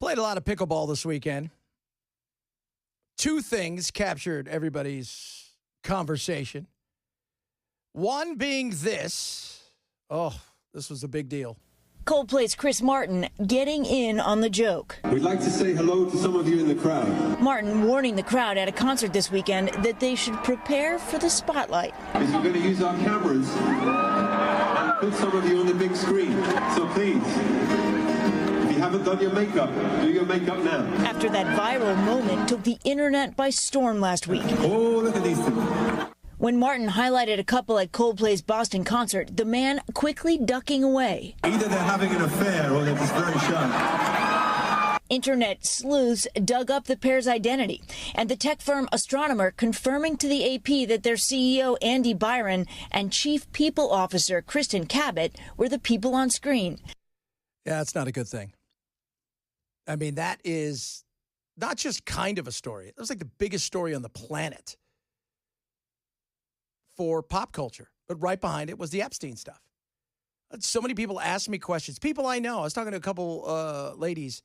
Played a lot of pickleball this weekend. Two things captured everybody's conversation. One being this. Oh, this was a big deal. Coldplay's Chris Martin getting in on the joke. We'd like to say hello to some of you in the crowd. Martin warning the crowd at a concert this weekend that they should prepare for the spotlight. Because we're going to use our cameras and put some of you on the big screen. So please, if you haven't done your makeup, do your makeup now. After that viral moment took the internet by storm last week. Oh, look at these things. When Martin highlighted a couple at Coldplay's Boston concert, the man quickly ducking away. Either they're having an affair or they're just very shy. Internet sleuths dug up the pair's identity, and the tech firm Astronomer confirming to the AP that their CEO, Andy Byron, and Chief People Officer, Kristen Cabot, were the people on screen. Yeah, that's not a good thing. I mean, that is not just kind of a story. It was like the biggest story on the planet for pop culture. But right behind it was the Epstein stuff. So many people asked me questions. People I know. I was talking to a couple ladies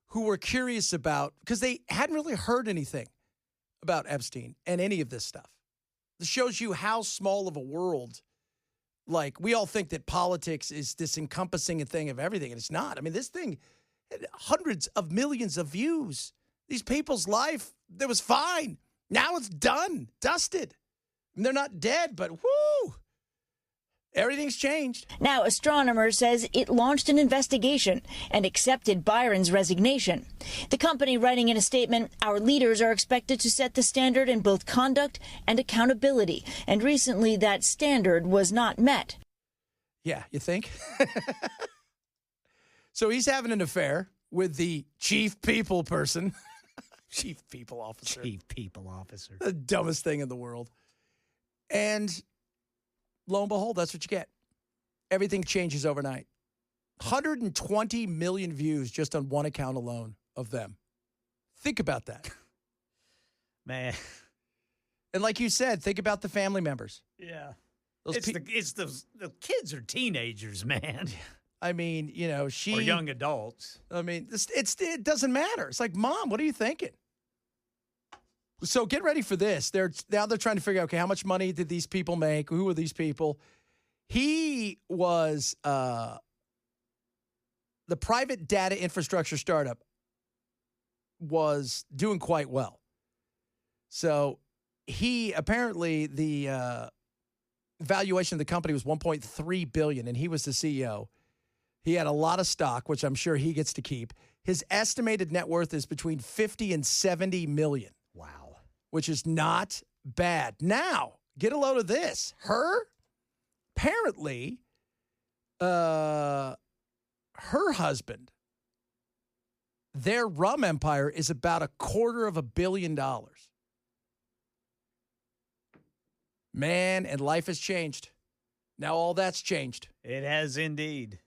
who were curious about, because they hadn't really heard anything about Epstein and any of this stuff. This shows you how small of a world, like we all think that politics is this encompassing thing of everything, and it's not. I mean, this thing had hundreds of millions of views. These people's life, that was fine. Now it's done, dusted. And they're not dead, but whoo, everything's changed. Now, Astronomer says it launched an investigation and accepted Byron's resignation. The company writing in a statement, our leaders are expected to set the standard in both conduct and accountability. And recently that standard was not met. Yeah, you think? So he's having an affair with the chief people person. Chief people officer. Chief people officer. The dumbest thing in the world. And lo and behold, that's what you get. Everything changes overnight. 120 million views just on one account alone of them. Think about that. Man. And like you said, think about the family members. Yeah. The kids are teenagers, man. I mean, you know, or young adults. I mean, it doesn't matter. It's like, Mom, what are you thinking? So get ready for this. They're trying to figure out, okay, how much money did these people make? Who are these people? He was the private data infrastructure startup was doing quite well. So he apparently the valuation of the company was $1.3 billion, and he was the CEO. He had a lot of stock, which I'm sure he gets to keep. His estimated net worth is between 50 and 70 million. Wow. Which is not bad. Now, get a load of this. Apparently, her husband, their rum empire is about $250 million. Man, and life has changed. Now all that's changed. It has indeed.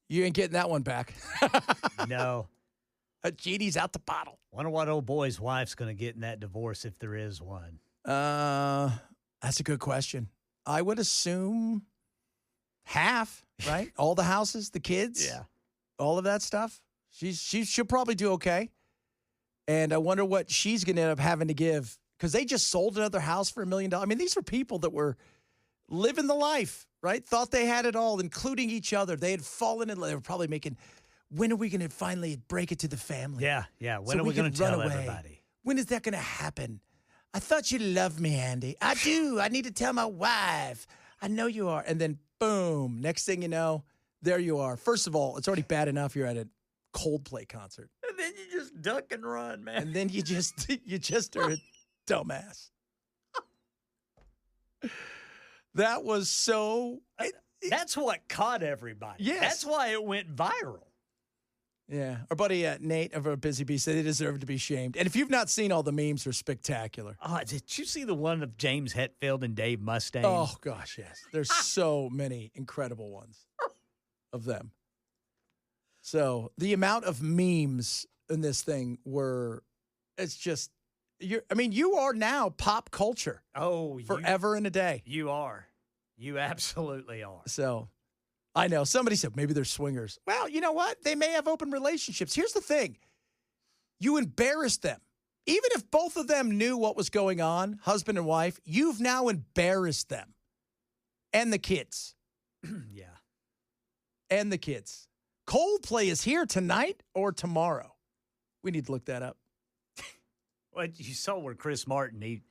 You ain't getting that one back. No. A genie's out the bottle. Wonder what old boy's wife's going to get in that divorce if there is one. That's a good question. I would assume half, right? All the houses, the kids, yeah, all of that stuff. She'll probably do okay. And I wonder what she's going to end up having to give, because they just sold another house for $1 million. I mean, these were people that were living the life, right? Thought they had it all, including each other. They had fallen in love. They were probably making, when are we going to finally break it to the family? Yeah. When are we going to tell everybody? When is that going to happen? I thought you loved me, Andy. I do. I need to tell my wife. I know you are. And then, boom, next thing you know, there you are. First of all, it's already bad enough you're at a Coldplay concert. And then you just duck and run, man. And then you just are a dumbass. That was so... That's what caught everybody. Yes. That's why it went viral. Yeah. Our buddy Nate of our Busy Bee said they deserve to be shamed. And if you've not seen all the memes, they're spectacular. Oh, did you see the one of James Hetfield and Dave Mustaine? Oh, gosh, yes. There's so many incredible ones of them. So the amount of memes in this thing it's just, you are now pop culture. Oh, forever and a day. You are. You absolutely are. So I know somebody said maybe they're swingers. Well, you know what? They may have open relationships. Here's the thing. You embarrassed them. Even if both of them knew what was going on, husband and wife, you've now embarrassed them. And the kids. Yeah. And the kids. Coldplay is here tonight or tomorrow. We need to look that up. Well, you saw where Chris Martin, he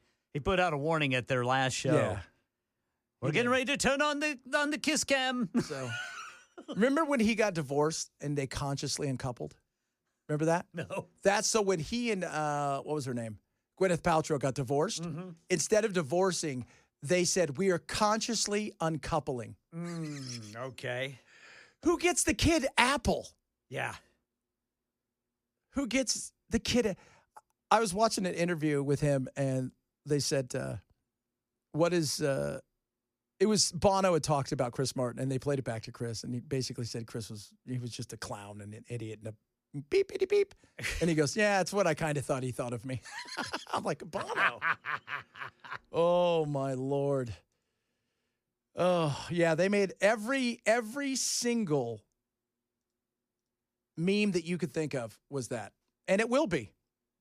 put out a warning at their last show. Yeah. We're getting ready to turn on the kiss cam. So, remember when he got divorced and they consciously uncoupled? Remember that? No. That's so when he and, what was her name? Gwyneth Paltrow got divorced. Mm-hmm. Instead of divorcing, they said, we are consciously uncoupling. Okay. Who gets the kid Apple? Yeah. Who gets the kid? I was watching an interview with him, and they said, what is, it was Bono had talked about Chris Martin, and they played it back to Chris, and he basically said he was just a clown and an idiot and a beep, beep, beep. And he goes, yeah, that's what I kind of thought he thought of me. I'm like, Bono. Oh, my Lord. Oh, yeah, they made every single meme that you could think of was that. And it will be.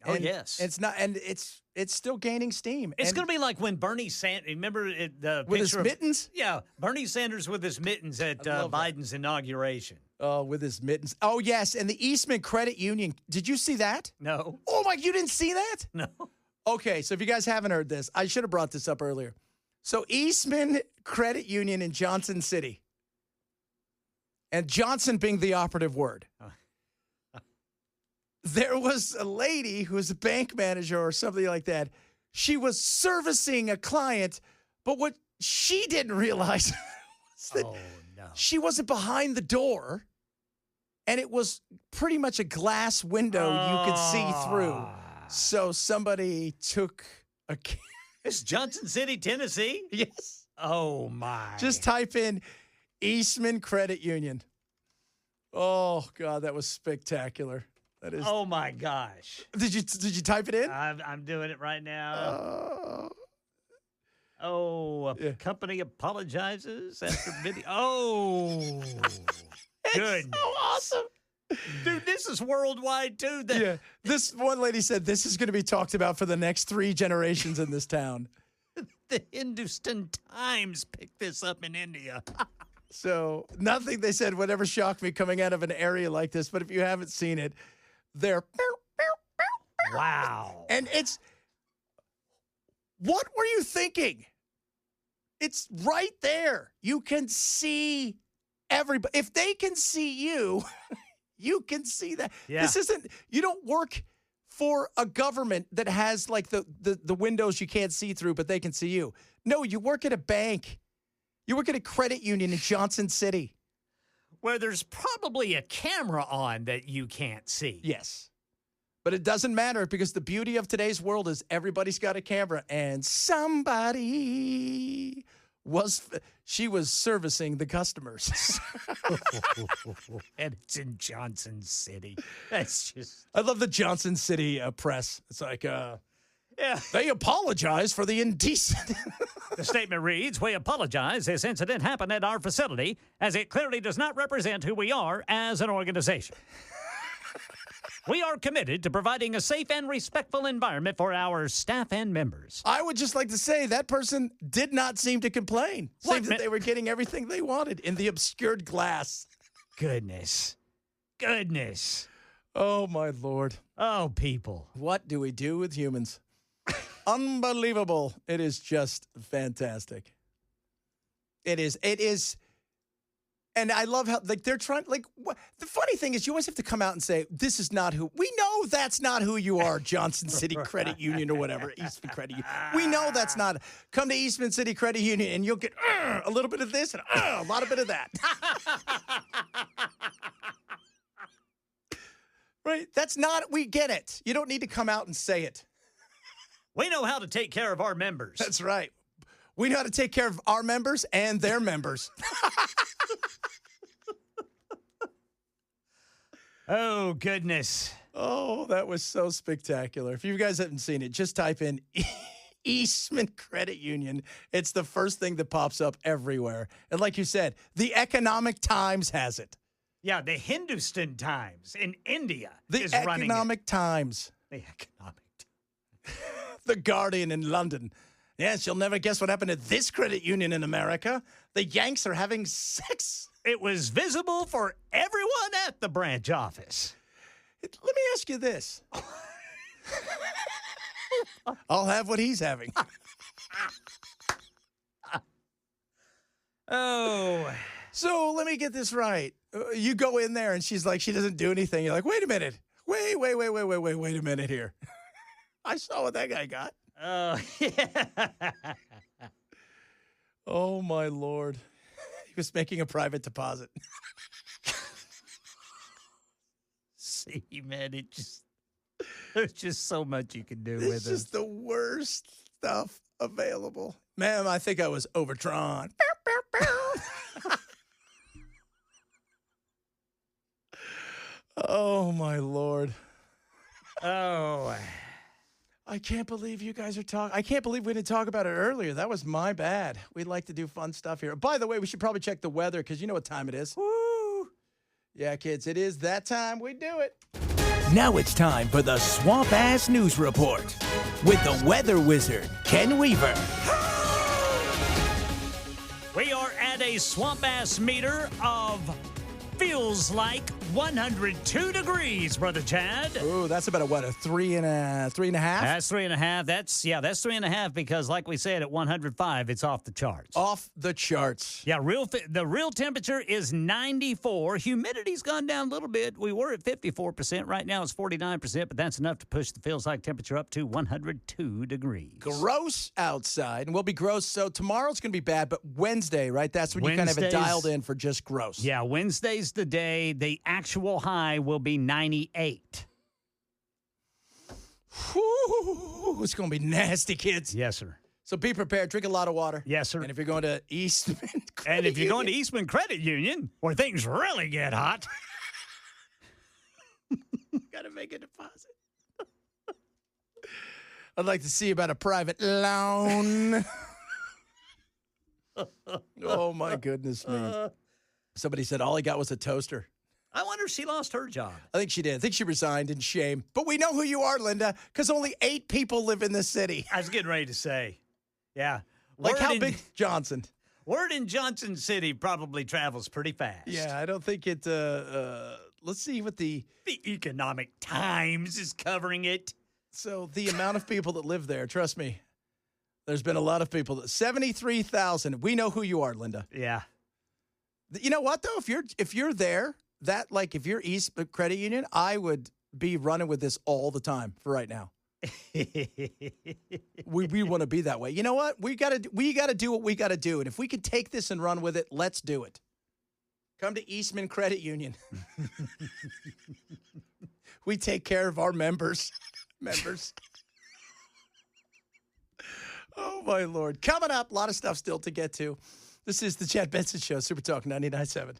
Oh, and yes. It's not, and it's still gaining steam. It's going to be like when Bernie Sanders, remember the with his picture mittens? Yeah, Bernie Sanders with his mittens at Biden's inauguration. Oh, with his mittens. Oh, yes, and the Eastman Credit Union. Did you see that? No. Oh, my, you didn't see that? No. Okay, so if you guys haven't heard this, I should have brought this up earlier. So Eastman Credit Union in Johnson City, and Johnson being the operative word. There was a lady who was a bank manager or something like that. She was servicing a client, but what she didn't realize was that she wasn't behind the door, and it was pretty much a glass window you could see through. So somebody took a... It's Johnson City, Tennessee? Yes. Oh, my. Just type in Eastman Credit Union. Oh, God, that was spectacular. That is. Oh, my gosh. Did you type it in? I'm doing it right now. A company apologizes after video. Oh, It's so awesome. Dude, this is worldwide, too. Yeah. This one lady said this is going to be talked about for the next 3 generations in this town. The Hindustan Times picked this up in India. So nothing they said would ever shock me coming out of an area like this. But if you haven't seen it, they're... Wow. And it's... What were you thinking? It's right there. You can see everybody. If they can see you... You can see that. Yeah. This isn't, you don't work for a government that has like the windows you can't see through, but they can see you. No, you work at a bank. You work at a credit union in Johnson City. Where there's probably a camera on that you can't see. Yes. But it doesn't matter because the beauty of today's world is everybody's got a camera and somebody she was servicing the customers. And it's in Johnson City. That's just... I love the Johnson City press. It's like, they apologize for the indecent. The statement reads, we apologize. This incident happened at our facility as it clearly does not represent who we are as an organization. We are committed to providing a safe and respectful environment for our staff and members. I would just like to say that person did not seem to complain. Seemed that they were getting everything they wanted in the obscured glass. Goodness. Oh, my Lord. Oh, people. What do we do with humans? Unbelievable. It is just fantastic. It is. And I love how, like, they're trying, like, the funny thing is you always have to come out and say, this is not who, we know that's not who you are, Johnson City Credit Union or whatever, Eastman Credit Union. We know that's not, come to Eastman City Credit Union and you'll get a little bit of this and a lot of bit of that. Right? That's not, we get it. You don't need to come out and say it. We know how to take care of our members. That's right. We know how to take care of our members and their members. Oh, goodness. Oh, that was so spectacular. If you guys haven't seen it, just type in Eastman Credit Union. It's the first thing that pops up everywhere. And like you said, the Economic Times has it. Yeah, the Hindustan Times in India The is running it. Economic Times. The Economic Times. The Guardian in London. Yes, you'll never guess what happened at this credit union in America. The Yanks are having sex. It was visible for everyone at the branch office. Let me ask you this. I'll have what he's having. Oh. So let me get this right. You go in there and she's like, she doesn't do anything. You're like, wait a minute. Wait a minute here. I saw what that guy got. Oh, yeah. Oh, my Lord. He was making a private deposit. See, man, there's just so much you can do with it. It's just the worst stuff available. Ma'am, I think I was overdrawn. Oh, my Lord. Oh. I can't believe you guys are talking. I can't believe we didn't talk about it earlier. That was my bad. We'd like to do fun stuff here. By the way, we should probably check the weather because you know what time it is. Woo! Yeah, kids, it is that time. We do it. Now it's time for the Swamp Ass News Report with the weather wizard, Ken Weaver. We are at a swamp ass meter of feels like 102 degrees, Brother Chad. Ooh, that's about a three and a half? That's 3.5. That's 3.5 because, like we said, at 105, it's off the charts. Off the charts. Yeah, the real temperature is 94. Humidity's gone down a little bit. We were at 54%. Right now it's 49%, but that's enough to push the feels like temperature up to 102 degrees. Gross outside, and we'll be gross. So tomorrow's going to be bad, but Wednesday, right? That's when you kind of have it dialed in for just gross. Yeah, Wednesday's the day. The actual high will be 98. Whew, it's going to be nasty, kids. Yes, sir. So be prepared. Drink a lot of water. Yes, sir. And if you're going to Eastman Credit And if you're going to Union- Eastman Credit Union, where things really get hot, got to make a deposit. I'd like to see about a private loan. Oh, my goodness me. Somebody said all he got was a toaster. I wonder if she lost her job. I think she did. I think she resigned in shame. But we know who you are, Linda, because only 8 people live in this city. I was getting ready to say, yeah. Like Word how in- big Johnson? Word in Johnson City probably travels pretty fast. Yeah, I don't think it, let's see what The Economic Times is covering it. so the amount of people that live there, trust me, there's been a lot of people. 73,000. We know who you are, Linda. Yeah. You know what, though? If you're there, if you're East Credit Union, I would be running with this all the time for right now. We want to be that way. You know what? We gotta do what we gotta do. And if we can take this and run with it, let's do it. Come to Eastman Credit Union. We take care of our members. Oh, my Lord. Coming up, a lot of stuff still to get to. This is the Chad Benson Show, Super Talk 99.7.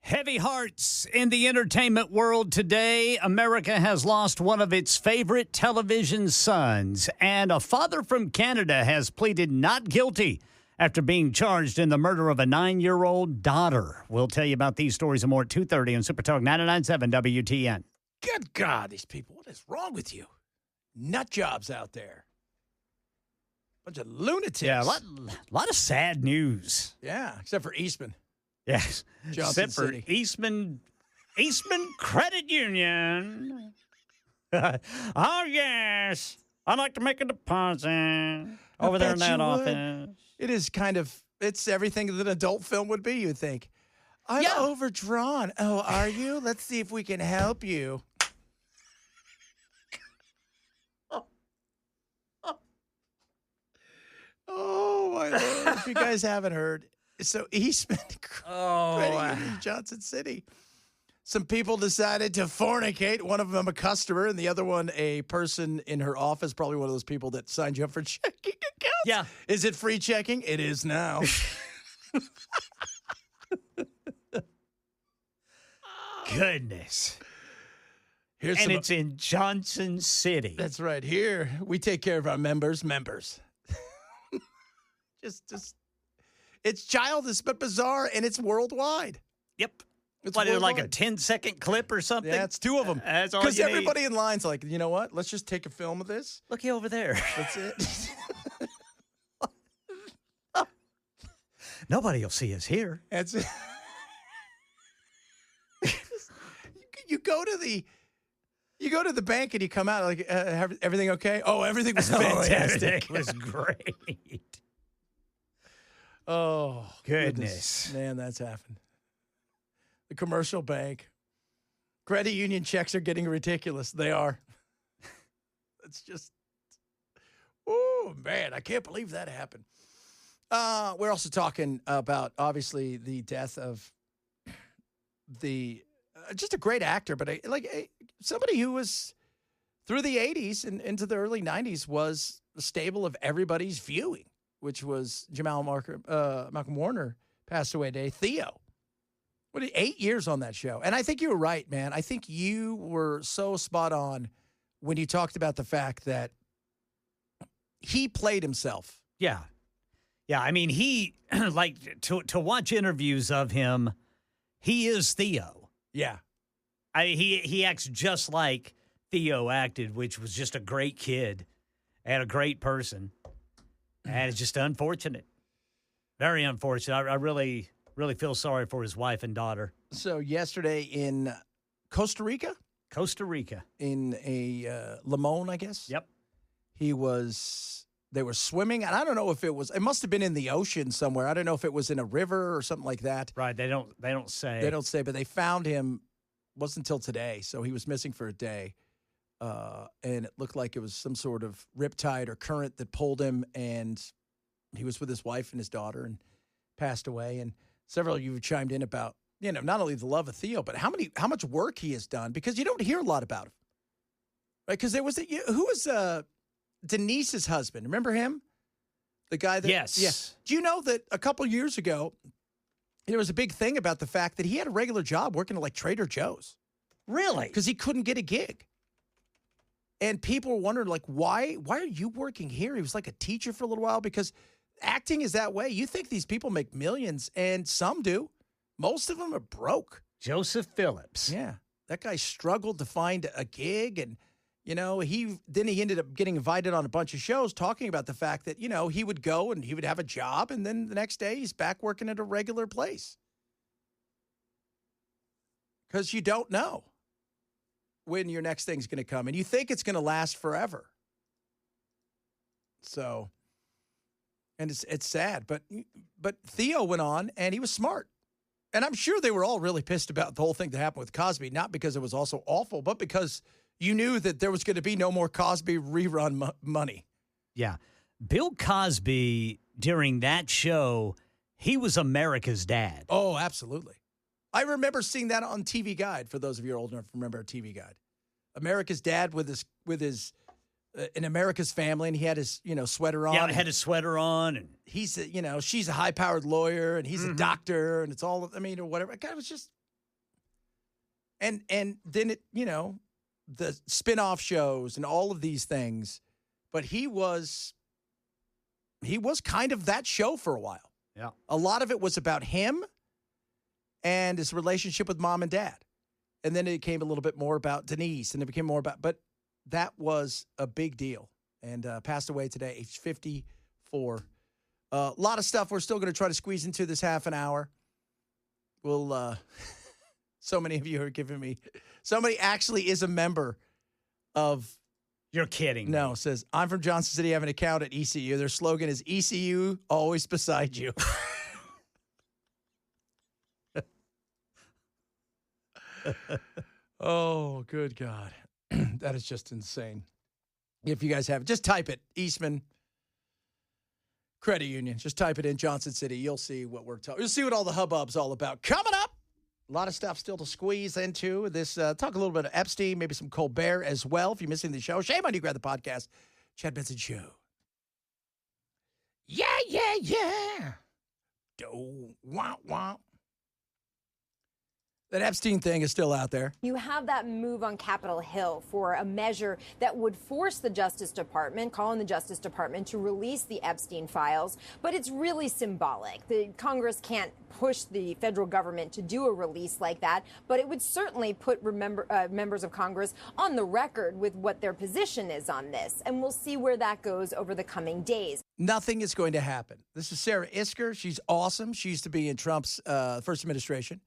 Heavy hearts in the entertainment world today. America has lost one of its favorite television sons, and a father from Canada has pleaded not guilty after being charged in the murder of a 9-year-old daughter. We'll tell you about these stories and more at 2:30 on Super Talk 99.7 WTN. Good God, these people. What is wrong with you? Nut jobs out there. Bunch of lunatics. Yeah, a lot of sad news. Yeah, except for Eastman. Yes, Johnson except for City. Eastman Credit Union. Oh, yes. I'd like to make a deposit over there in bet that you would. office. It is it's everything that an adult film would be, you'd think. I'm Yeah. overdrawn. Oh, are you? Let's see if we can help you. Oh, my Lord. If you guys haven't heard, so Eastman Credit Union, Johnson City. Some people decided to fornicate. One of them a customer, and the other one a person in her office, probably one of those people that signed you up for checking accounts. Yeah. Is it free checking? It is now. Goodness. Here's And some, it's in Johnson City. that's right. Here we take care of our members. Just It's childish but bizarre, and it's worldwide. Yep. It's What, like a worldwide. 10-second clip or something? Yeah, it's two of them. That's all you Because need. everybody in line's like, you know what? Let's just take a film of this. Looky over there. That's it. Nobody will see us here. That's it. You go to the bank and you come out like, everything okay? Oh, everything was fantastic. It was great. Oh, Goodness. Man, that's happened. The commercial bank. Credit union checks are getting ridiculous. They are. It's just, oh, man, I can't believe that happened. We're also talking about, obviously, the death of the just a great actor, but somebody who was through the 80s and into the early 90s was the staple of everybody's viewing, which was Malcolm Warner passed away today. Theo. 8 years on that show. And I think you were right, man. I think you were so spot on when you talked about the fact that he played himself. Yeah. Yeah, I mean, he, like, to watch interviews of him, he is Theo. Yeah. He acts just like Theo acted, which was just a great kid and a great person. And it's just unfortunate. Very unfortunate. I really feel sorry for his wife and daughter. So yesterday in Costa Rica? In a Limon, I guess? Yep. They were swimming, and I don't know if it must have been in the ocean somewhere. I don't know if it was in a river or something like that. Right, they don't say. They don't say, but they found him, wasn't until today, so he was missing for a day. And it looked like it was some sort of riptide or current that pulled him, and he was with his wife and his daughter and passed away. And several of you have chimed in about, not only the love of Theo, but how much work he has done, because you don't hear a lot about him. Right? Because there was who was Denise's husband. Remember him? The guy that Yes. Yeah. Do you know that a couple years ago there was a big thing about the fact that he had a regular job working at like Trader Joe's. Really? Because he couldn't get a gig. And people were wondering, like, why are you working here? He was like a teacher for a little while, because acting is that way. You think these people make millions, and some do. Most of them are broke. Joseph Phillips. Yeah. That guy struggled to find a gig, and, he ended up getting invited on a bunch of shows talking about the fact that, he would go and he would have a job, and then the next day he's back working at a regular place. Because you don't know when your next thing's going to come, and you think it's going to last forever. So, and it's sad, but Theo went on, and he was smart. And I'm sure they were all really pissed about the whole thing that happened with Cosby, not because it was also awful, but because you knew that there was going to be no more Cosby rerun money. Yeah. Bill Cosby, during that show, he was America's dad. Oh, absolutely. I remember seeing that on TV Guide, for those of you who are old enough to remember TV Guide. America's dad with his in America's Family, and he had his, sweater on. Yeah, had his sweater on. And he's, she's a high-powered lawyer, and he's a doctor, and it's all, or whatever. It was just, and then it, the spin-off shows and all of these things, but he was kind of that show for a while. Yeah. A lot of it was about him and his relationship with mom and dad. And then it became a little bit more about Denise, and it became more about, but that was a big deal, and passed away today, age 54. A lot of stuff we're still going to try to squeeze into this half an hour. We'll, so many of you are giving me, somebody actually is a member of. You're kidding. No, says, I'm from Johnson City, I have an account at ECU. Their slogan is ECU, always beside you. Oh, good God. That is just insane. If you guys have it, just type it. Eastman Credit Union. Just type it in Johnson City. You'll see what we're talking. You'll see what all the hubbub's all about. Coming up, a lot of stuff still to squeeze into this. Talk a little bit of Epstein, maybe some Colbert as well. If you're missing the show, shame on you. Grab the podcast. Chad Benson Show. Yeah. Do womp womp. That Epstein thing is still out there. You have that move on Capitol Hill for a measure that would force the Justice Department, call on the Justice Department to release the Epstein files, but it's really symbolic. The Congress can't push the federal government to do a release like that, but it would certainly put members of Congress on the record with what their position is on this, and we'll see where that goes over the coming days. Nothing is going to happen. This is Sarah Isker. She's awesome. She used to be in Trump's first administration.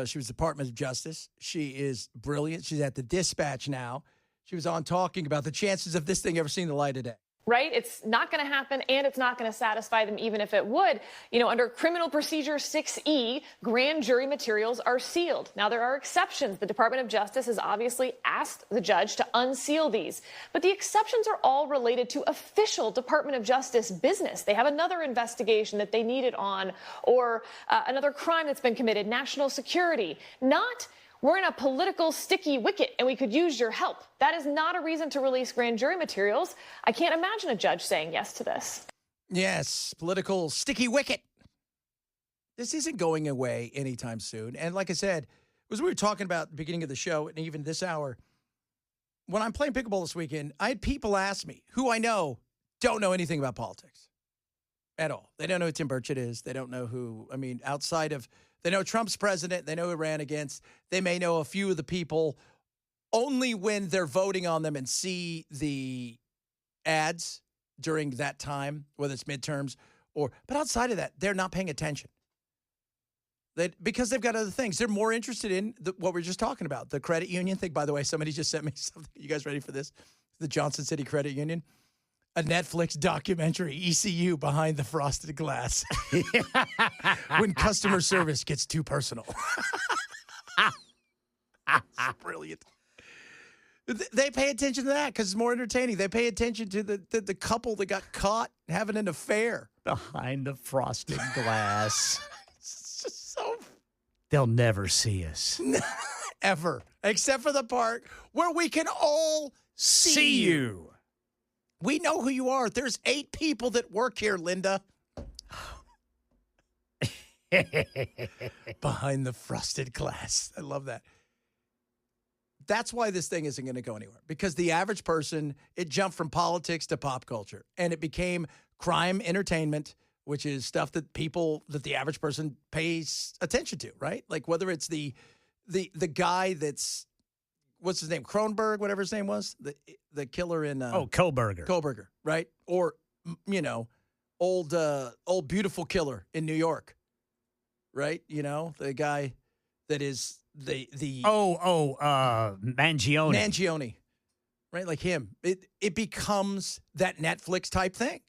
She was Department of Justice. She is brilliant. She's at the Dispatch now. She was on talking about the chances of this thing ever seeing the light of day. Right? It's not going to happen, and it's not going to satisfy them even if it would. You know, under Criminal Procedure 6E, grand jury materials are sealed. Now, there are exceptions. The Department of Justice has obviously asked the judge to unseal these. But the exceptions are all related to official Department of Justice business. They have another investigation that they need it on, or another crime that's been committed, national security. Not, we're in a political sticky wicket and we could use your help. That is not a reason to release grand jury materials. I can't imagine a judge saying yes to this. Yes, political sticky wicket. This isn't going away anytime soon. And like I said, as we were talking about at the beginning of the show and even this hour, when I'm playing pickleball this weekend, I had people ask me who I know don't know anything about politics at all. They don't know who Tim Burchett is. They don't know who, outside of, they know Trump's president. They know who ran against. They may know a few of the people only when they're voting on them and see the ads during that time, whether it's midterms but outside of that, they're not paying attention. Because they've got other things. They're more interested in what we're just talking about. The credit union thing, by the way, somebody just sent me something. You guys ready for this? The Johnson City Credit Union. A Netflix documentary, ECU Behind the Frosted Glass. When customer service gets too personal. Brilliant. They pay attention to that because it's more entertaining. They pay attention to the couple that got caught having an affair. Behind the frosted glass. It's just so... They'll never see us. Ever. Except for the part where we can all see you. We know who you are. There's 8 people that work here, Linda. Behind the frosted glass. I love that. That's why this thing isn't going to go anywhere. Because the average person, it jumped from politics to pop culture. And it became crime entertainment, which is stuff that the average person pays attention to, right? Like whether it's the guy that's, what's his name? Kronberg, whatever his name was, the killer in Kohlberger. Kohlberger, right? Or old beautiful killer in New York, right? The guy that is the Mangione, right? Like him. It becomes that Netflix type thing,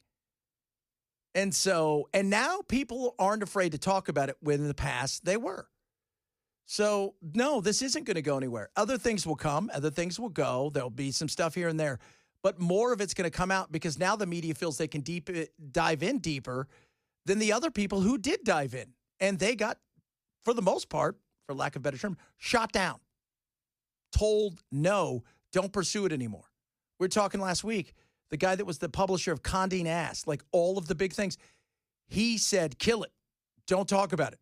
and now people aren't afraid to talk about it. When in the past they were. So, no, this isn't going to go anywhere. Other things will come. Other things will go. There'll be some stuff here and there. But more of it's going to come out because now the media feels they can dive in deeper than the other people who did dive in. And they got, for the most part, for lack of a better term, shot down. Told, no, don't pursue it anymore. We were talking last week, the guy that was the publisher of Condé Nast, like all of the big things, he said, kill it. Don't talk about it.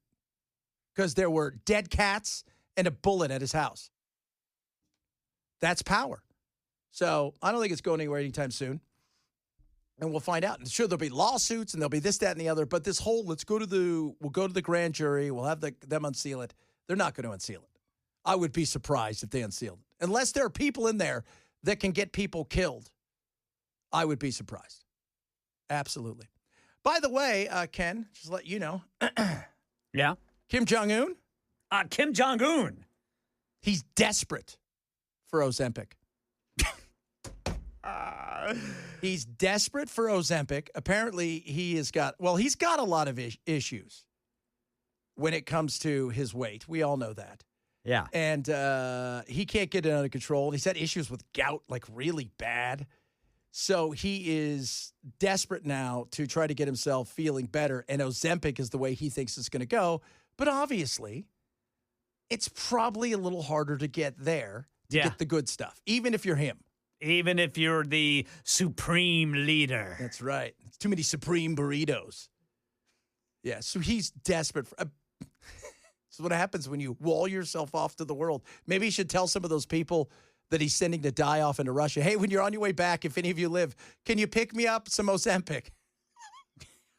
Because there were dead cats and a bullet at his house. That's power. So I don't think it's going anywhere anytime soon. And we'll find out. And sure, there'll be lawsuits and there'll be this, that, and the other. But this whole, we'll go to the grand jury. We'll have them unseal it. They're not going to unseal it. I would be surprised if they unsealed it. Unless there are people in there that can get people killed. I would be surprised. Absolutely. By the way, Ken, just to let you know. Yeah? Kim Jong-un? Kim Jong-un. He's desperate for Ozempic. He's desperate for Ozempic. Apparently, he's got a lot of issues when it comes to his weight. We all know that. Yeah. And he can't get it under control. He's had issues with gout, like really bad. So he is desperate now to try to get himself feeling better. And Ozempic is the way he thinks it's going to go. But obviously, it's probably a little harder to get there to get the good stuff, even if you're him. Even if you're the supreme leader. That's right. It's too many supreme burritos. Yeah, so he's desperate for This is what happens when you wall yourself off to the world. Maybe you should tell some of those people that he's sending to die off into Russia, hey, when you're on your way back, if any of you live, can you pick me up some Ozempic?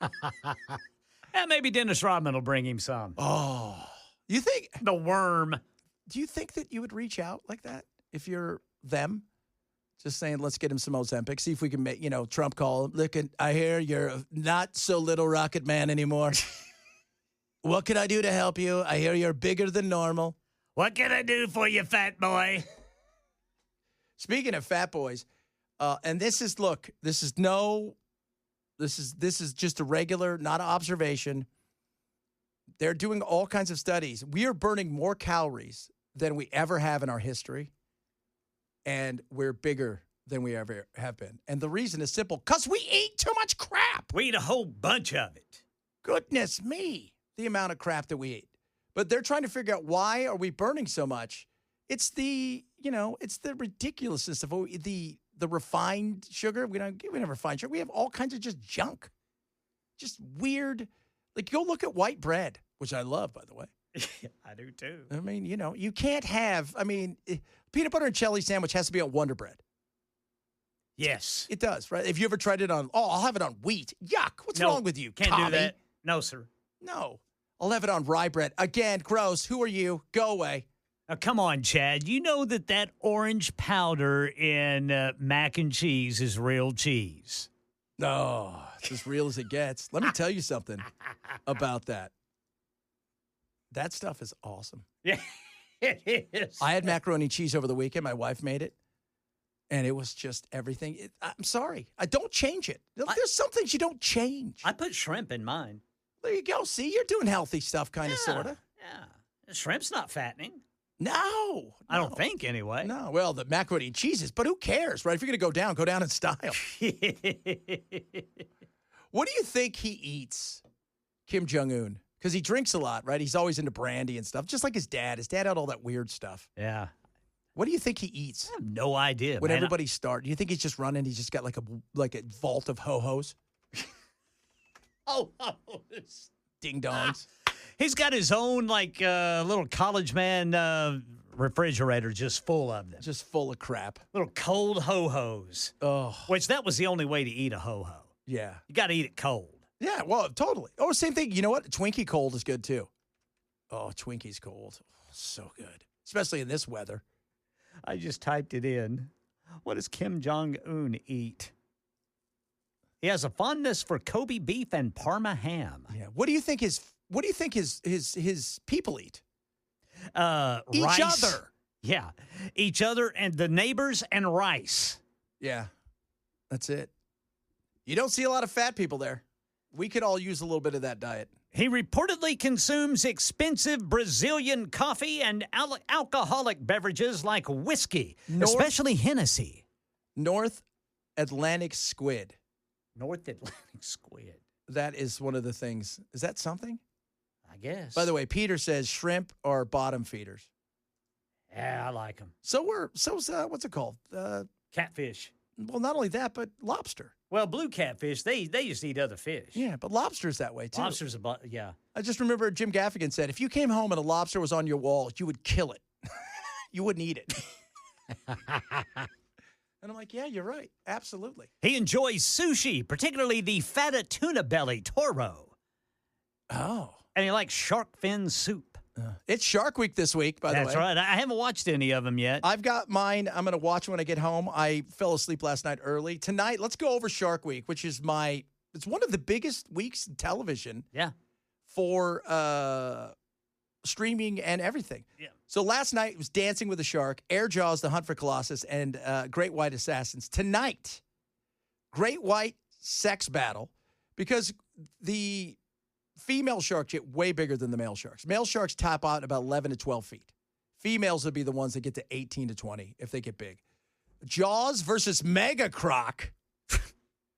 And maybe Dennis Rodman will bring him some. Oh, you think? The worm. Do you think that you would reach out like that if you're them? Just saying, let's get him some Ozempic. See if we can make, Trump call him. Look, I hear you're not so little rocket man anymore. What can I do to help you? I hear you're bigger than normal. What can I do for you, fat boy? Speaking of fat boys, and this is just a regular, not an observation. They're doing all kinds of studies. We are burning more calories than we ever have in our history. And we're bigger than we ever have been. And the reason is simple, because we eat too much crap. We eat a whole bunch of it. Goodness me, the amount of crap that we eat. But they're trying to figure out, why are we burning so much? It's the ridiculousness of the refined sugar. We don't have refined sugar. We have all kinds of just junk. Just weird. Like, go look at white bread, which I love, by the way. I do too. I mean, you can't have, peanut butter and jelly sandwich has to be on Wonder Bread. Yes. It does, right? If you ever tried it on, I'll have it on wheat. Yuck. What's wrong with you, Can't Tommy? do that. No, sir. No. I'll have it on rye bread. Again, gross. Who are you? Go away. Now, come on, Chad. You know that orange powder in mac and cheese is real cheese. No, it's as real as it gets. Let me tell you something about that. That stuff is awesome. Yeah, it is. I had macaroni and cheese over the weekend. My wife made it, and it was just everything. I'm sorry. I don't change it. There's some things you don't change. I put shrimp in mine. There you go. See, you're doing healthy stuff, kind of, sort of. Yeah. Shrimp's not fattening. No. I don't think, anyway. No. Well, the macaroni and cheese is, but who cares, right? If you're going to go down in style. What do you think he eats, Kim Jong-un? Because he drinks a lot, right? He's always into brandy and stuff, just like his dad. His dad had all that weird stuff. Yeah. What do you think he eats? I have no idea. When everybody starts, do you think he's just running? He's just got like a vault of ho-hos? Ho-hos. Ding-dongs. He's got his own, little college man refrigerator just full of them. Just full of crap. Little cold ho-hos. Oh. Which that was the only way to eat a ho-ho. Yeah. You got to eat it cold. Yeah, well, totally. Oh, same thing. You know what? Twinkie cold is good, too. Oh, Twinkie's cold. Oh, so good. Especially in this weather. I just typed it in. What does Kim Jong-un eat? He has a fondness for Kobe beef and Parma ham. Yeah. What do you think his people eat? Each Rice. other. Yeah. Each other and the neighbors and rice. Yeah. That's it. You don't see a lot of fat people there. We could all use a little bit of that diet. He reportedly consumes expensive Brazilian coffee and alcoholic beverages like whiskey, especially Hennessy. North Atlantic squid. North Atlantic squid. That is one of the things. Is that something? I guess. By the way, Peter says shrimp are bottom feeders. Yeah, I like them. So's what's it called? Catfish. Well, not only that, but lobster. Well, blue catfish, they just eat other fish. Yeah, but lobster's that way, too. Lobster's yeah. I just remember Jim Gaffigan said, if you came home and a lobster was on your wall, you would kill it. You wouldn't eat it. And I'm like, yeah, you're right. Absolutely. He enjoys sushi, particularly the feta tuna belly toro. Oh. And he likes shark fin soup. It's Shark Week this week, by the way. That's right. I haven't watched any of them yet. I've got mine. I'm going to watch when I get home. I fell asleep last night early. Tonight, let's go over Shark Week, which is it's one of the biggest weeks in television. Yeah. For streaming and everything. Yeah. So last night it was Dancing with the Shark, Air Jaws, The Hunt for Colossus, and Great White Assassins. Tonight, Great White Sex Battle, because the female sharks get way bigger than the male sharks. Male sharks top out about 11 to 12 feet. Females would be the ones that get to 18 to 20 if they get big. Jaws versus Mega Croc.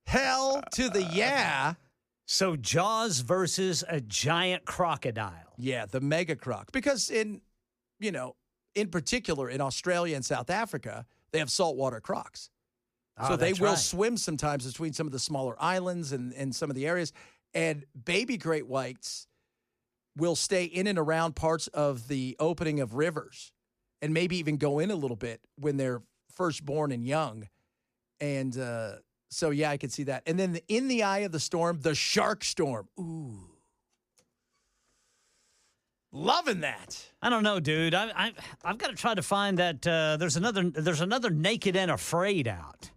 Hell to the yeah. So Jaws versus a giant crocodile. Yeah, the Mega Croc. Because in particular in Australia and South Africa, they have saltwater crocs. Oh, so they that's will right. swim sometimes between some of the smaller islands and some of the areas. And baby great whites will stay in and around parts of the opening of rivers and maybe even go in a little bit when they're first born and young. And so, yeah, I could see that. And then in the eye of the storm, the shark storm. Ooh. Loving that. I don't know, dude. I've got to try to find that there's another Naked and Afraid out.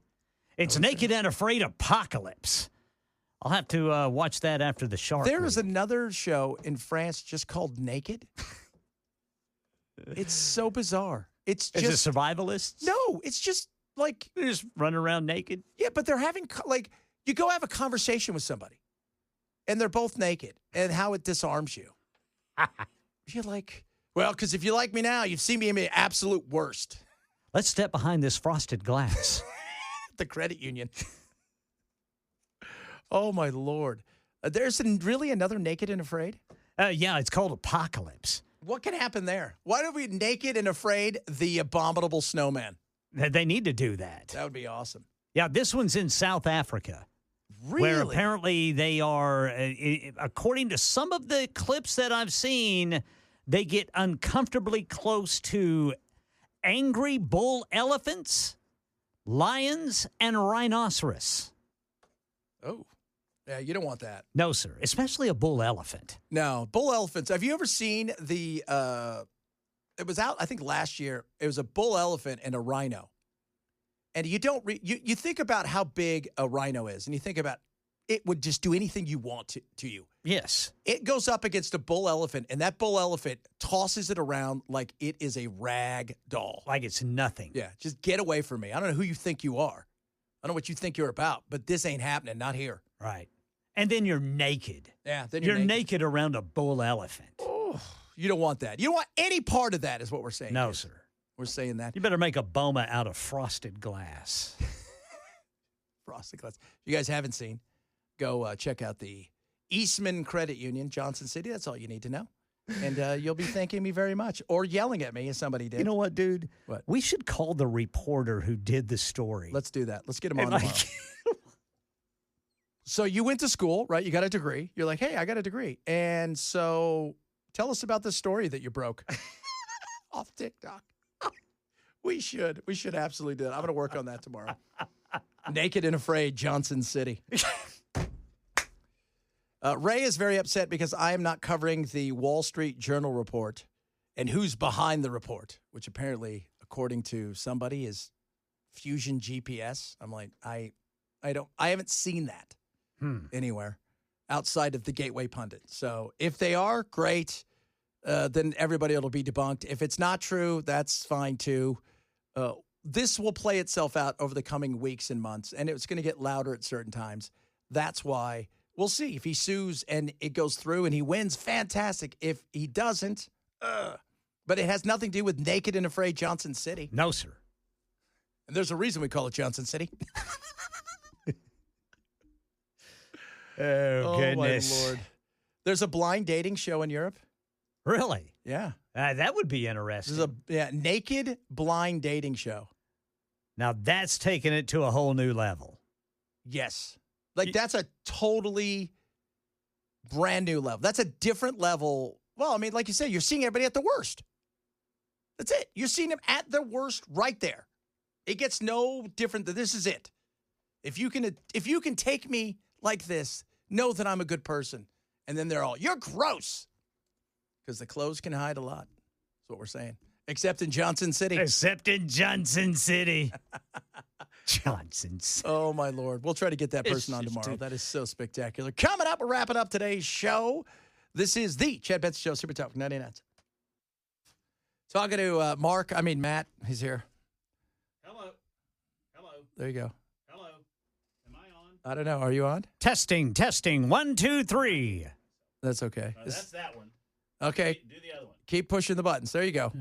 It's Naked and Afraid Apocalypse. I'll have to watch that after the shark. There is another show in France just called Naked. It's so bizarre. Is it survivalists? No, it's just like They just run around naked? Yeah, but they're having you go have a conversation with somebody, and they're both naked, and how it disarms you. You're like, well, because if you like me now, you've seen me in my absolute worst. Let's step behind this frosted glass. The credit union. Oh, my Lord. There's really another Naked and Afraid? Yeah, it's called Apocalypse. What can happen there? Why don't we Naked and Afraid the abominable snowman? They need to do that. That would be awesome. Yeah, this one's in South Africa. Really? Where apparently they are, according to some of the clips that I've seen, they get uncomfortably close to angry bull elephants, lions, and rhinoceros. Oh, yeah, you don't want that. No, sir, especially a bull elephant. No, bull elephants. Have you ever seen it was out, I think, last year. It was a bull elephant and a rhino. And you don't you think about how big a rhino is, and you think about it would just do anything you want to you. Yes. It goes up against a bull elephant, and that bull elephant tosses it around like it is a rag doll. Like it's nothing. Yeah, just get away from me. I don't know who you think you are. I don't know what you think you're about, but this ain't happening. Not here. Right. And then you're naked. Yeah, then you're naked around a bull elephant. Oh, you don't want that. You don't want any part of that is what we're saying. No, here. sir. We're saying that. You better make a boma out of frosted glass. Frosted glass. If you guys haven't seen, go check out the Eastman Credit Union, Johnson City. That's all you need to know. And you'll be thanking me very much, or yelling at me as somebody did. You know what, dude? What? We should call the reporter who did the story. Let's do that. Let's get him on tomorrow. So you went to school, right? You got a degree. You're like, hey, I got a degree. And so tell us about the story that you broke off TikTok. We should absolutely do that. I'm going to work on that tomorrow. Naked and Afraid, Johnson City. Ray is very upset because I am not covering the Wall Street Journal report and who's behind the report, which apparently, according to somebody, is Fusion GPS. I'm like, I haven't seen that anywhere outside of the Gateway Pundit. So if they are, great. Then everybody will be debunked. If it's not true, that's fine too. This will play itself out over the coming weeks and months, and it's going to get louder at certain times. That's why we'll see. If he sues and it goes through and he wins, fantastic. If he doesn't, but it has nothing to do with Naked and Afraid Johnson City. No, sir. And there's a reason we call it Johnson City. Oh, goodness. My Lord. There's a blind dating show in Europe. Really? Yeah. That would be interesting. There's a naked blind dating show. Now, that's taking it to a whole new level. Yes. Like, that's a totally brand new level. That's a different level. Well, I mean, like you said, you're seeing everybody at the worst. That's it. You're seeing them at their worst right there. It gets no different. This is it. If you can take me like this, know that I'm a good person. And then they're all, you're gross. Because the clothes can hide a lot. That's what we're saying. Except in Johnson City. Except in Johnson City. Johnson City. Oh, my Lord. We'll try to get that person on tomorrow. That is so spectacular. Coming up, we're wrapping up today's show. This is the Chad Benson Show, Super Talk 99. Talking to Matt. He's here. Hello. There you go. Hello. Am I on? I don't know. Are you on? Testing. 1, 2, 3. That's okay. That's that one. Okay. Do the other one. Keep pushing the button. There you go.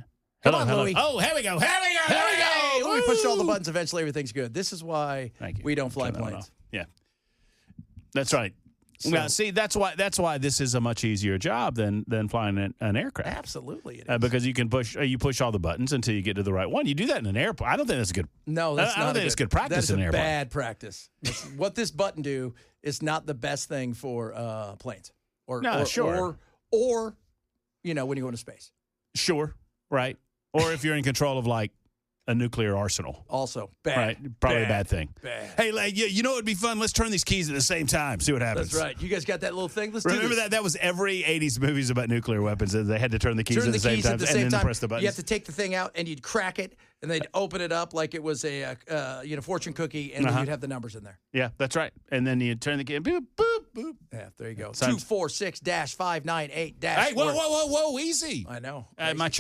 Hello, Come on, Louie. Oh, here we go. Louie pushed all the buttons. Eventually, everything's good. This is why Thank you. we don't fly No. planes. Yeah. That's right. So- Now, see, that's why this is a much easier job than flying an aircraft. Absolutely, it is. Because you can push all the buttons until you get to the right one. You do that in an airplane. I don't think that's good. No, that's I not don't think it's good practice in an That is a airplane. bad practice. What this button do is not the best thing for planes. No, sure. Or when you go into space. Sure, right. Or if you're in control of, like, a nuclear arsenal. Also, bad. Right, probably a bad thing. Bad. Hey, you know what would be fun? Let's turn these keys at the same time, see what happens. That's right. You guys got that little thing? Let's do Remember this. that? That was every 80s movies about nuclear weapons. They had to turn the keys at the same time and then press the buttons. You have to take the thing out, and you'd crack it, and they'd open it up like it was a fortune cookie, and then you'd have the numbers in there. Yeah, that's right. And then you turn the key, boop, boop, boop. Yeah, there you go. Sounds- 246-598- Hey, whoa, easy. I know. My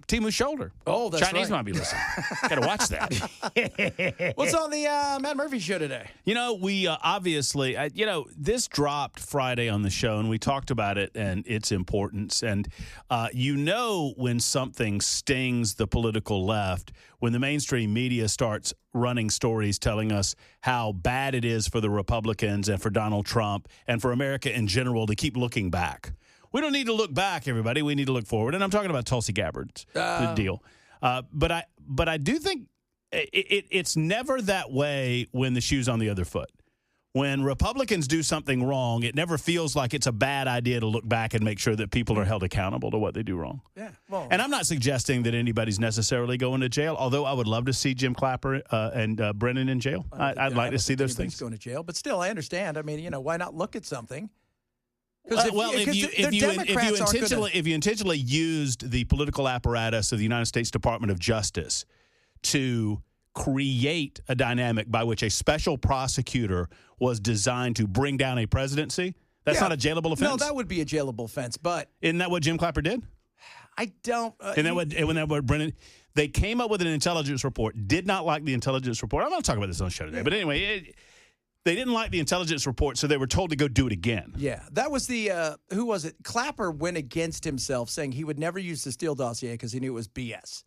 Timu's shoulder. Oh, that's Chinese right. might be listening. Got to watch that. What's on the Matt Murphy show today? We obviously, this dropped Friday on the show, and we talked about it and its importance. And when something stings the political left, when the mainstream media starts running stories telling us how bad it is for the Republicans and for Donald Trump and for America in general to keep looking back. We don't need to look back, everybody. We need to look forward. And I'm talking about Tulsi Gabbard's the deal. But I do think it's never that way when the shoe's on the other foot. When Republicans do something wrong, it never feels like it's a bad idea to look back and make sure that people are held accountable to what they do wrong. Yeah. Well, and I'm not suggesting that anybody's necessarily going to jail, although I would love to see Jim Clapper and Brennan in jail. I'd like to see those things. Going to jail. But still, I understand. I mean, why not look at something? If you intentionally used the political apparatus of the United States Department of Justice to create a dynamic by which a special prosecutor was designed to bring down a presidency, that's not a jailable offense? No, that would be a jailable offense, but... Isn't that what Jim Clapper did? I don't... Brennan... They came up with an intelligence report, did not like the intelligence report. I'm not talking about this on the show today, but anyway... They didn't like the intelligence report, so they were told to go do it again. Yeah, that was the who was it? Clapper went against himself, saying he would never use the Steele dossier because he knew it was BS.